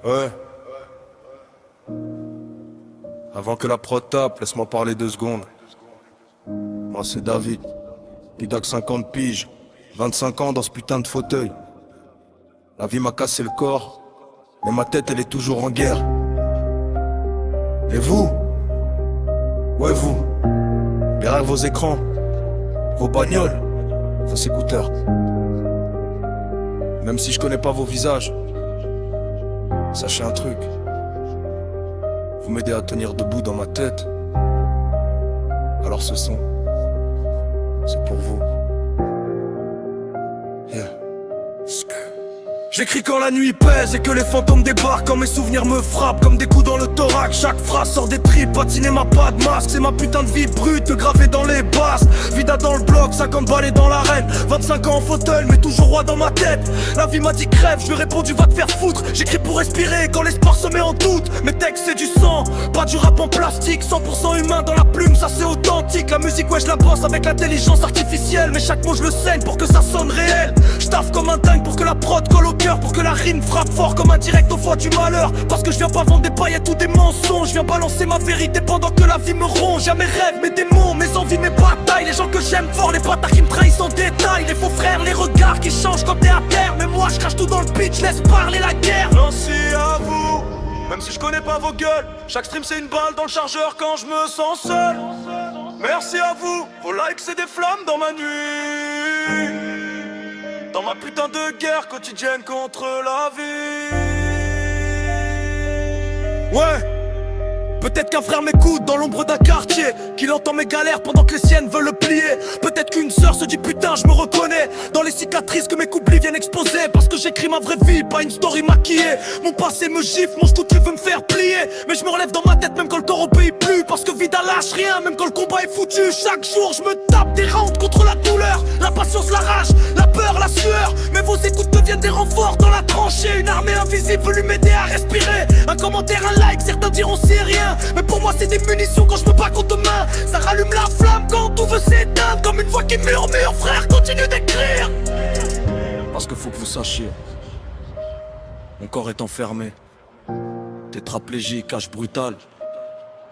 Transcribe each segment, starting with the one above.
Ouais. Avant que la prod tape, laisse-moi parler 2 secondes. Moi c'est David, Pidac 50 piges, 25 ans dans ce putain de fauteuil. La vie m'a cassé le corps, mais ma tête elle est toujours en guerre. Et vous? Ouais vous, derrière vos écrans, vos bagnoles, vos écouteurs. Même si je connais pas vos visages, sachez un truc. Vous m'aidez à tenir debout dans ma tête. Alors ce son, c'est pour vous. Yeah. J'écris quand la nuit pèse et que les fantômes débarquent. Quand mes souvenirs me frappent comme des coups dans le thorax. Chaque phrase sort des tripes, patiner ma pas de masque. C'est ma putain de vie brute, gravée dans les basses. Vida dans le bloc, 50 balais dans l'arène. 25 ans en fauteuil, mais toujours roi dans ma tête. La vie m'a dit crève, je lui ai répondu va te faire foutre. J'écris pour respirer quand l'espoir se met en doute. Mes textes c'est du sang, pas du rap en plastique. 100% humain dans la plume, ça c'est authentique. La musique ouais je la bosse avec l'intelligence artificielle. Mais chaque mot je le saigne pour que ça sonne réel. Je taffe comme un dingue pour que la prod colle au cœur. Pour que la rime frappe fort comme un direct au foie du malheur. Parce que je viens pas vendre des paillettes ou des mensonges. Je viens balancer ma vérité pendant que la vie me ronge. Y'a mes rêves, mes démons, mes envies, mes batailles. Les gens que j'aime fort, les bâtards qui me trahissent en détail. Les faux frères, les regards qui changent quand t'es à terre. Mais moi je crache tout dans le pitch, laisse parler la guerre. Merci à vous, même si je connais pas vos gueules. Chaque stream c'est une balle dans le chargeur quand je me sens seul. Merci à vous, vos likes c'est des flammes dans ma nuit. Dans ma putain de guerre quotidienne contre la vie. Ouais. Peut-être qu'un frère m'écoute dans l'ombre d'un quartier, qu'il entend mes galères pendant que les siennes veulent le plier. Peut-être qu'une sœur se dit putain je me reconnais dans les cicatrices que mes couples viennent exposer. Parce que j'écris ma vraie vie, pas une story maquillée. Mon passé me gifle, mon tu veut me faire plier. Mais je me relève dans ma tête même quand le corps obéit plus. Parce que Vida lâche rien, même quand le combat est foutu. Chaque jour je me tape des rounds contre la douleur. La patience, la rage, la peur, la sueur. Mais vos écoutes deviennent des renforts dans la tranchée. Une armée invisible veut lui m'aider à respirer. Un commentaire, un like, certains diront c'est rien. Mais pour moi c'est des munitions quand je me bats contre demain. Ça rallume la flamme quand tout veut s'éteindre. Comme une voix qui murmure, frère continue d'écrire. Parce que faut que vous sachiez, mon corps est enfermé, tétraplégique, âge brutal.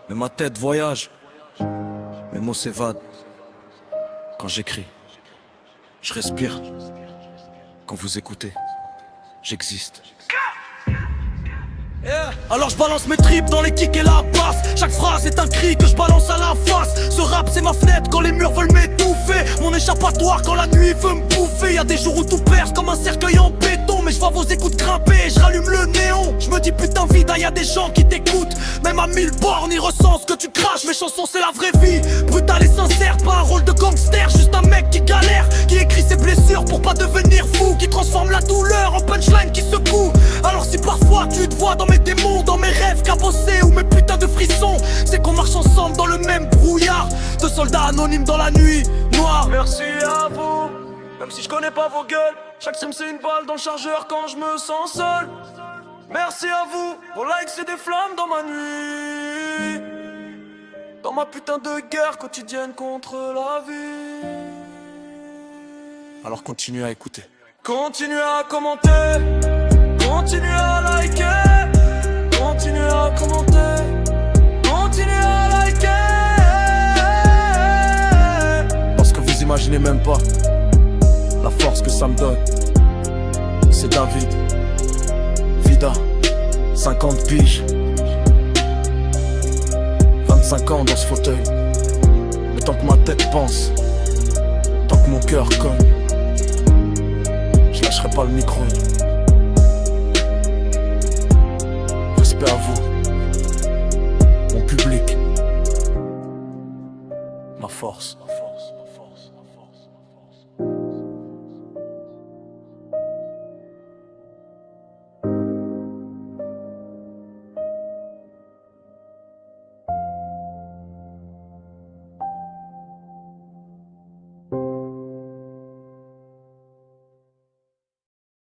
Mais ma tête voyage, mes mots s'évadent. Quand j'écris, je respire. Quand vous écoutez, j'existe. Alors je balance mes tripes dans les kicks et la basse. Chaque phrase est un cri que je balance à la face. Ce rap c'est ma fenêtre quand les murs veulent m'étouffer. Mon échappatoire quand la nuit veut me bouffer. Y'a des jours où tout perce comme un cercueil en béton. Mais je vois vos écoutes grimper et je rallume le néon. Je me dis putain Vida, y'a des gens qui t'écoutent. Même à 1000 bornes ils ressentent ce que tu craches. Mes chansons c'est la vraie vie, brutale et sincère. Pas un rôle de gangster, juste un mec qui galère. Qui écrit ses blessures pour pas devenir fou. Qui transforme la douleur en punchline qui secoue. Alors si parfois tu te vois dans mes démons, dans mes rêves cabossés ou mes putains de frissons, c'est qu'on marche ensemble dans le même brouillard. De soldats anonymes dans la nuit noire. Merci à vous, même si je connais pas vos gueules. Chaque stream c'est une balle dans le chargeur quand je me sens seul. Merci à vous, vos likes c'est des flammes dans ma nuit. Dans ma putain de guerre quotidienne contre la vie. Alors continuez à écouter. Continuez à commenter. Continuez à liker. Continuez à commenter. Continuez à liker. Parce que vous imaginez même pas la force que ça me donne. C'est David, Vida, 50 piges, 25 ans dans ce fauteuil. Mais tant que ma tête pense, tant que mon cœur cogne, je lâcherai pas le micro. Respect à vous, mon public, ma force.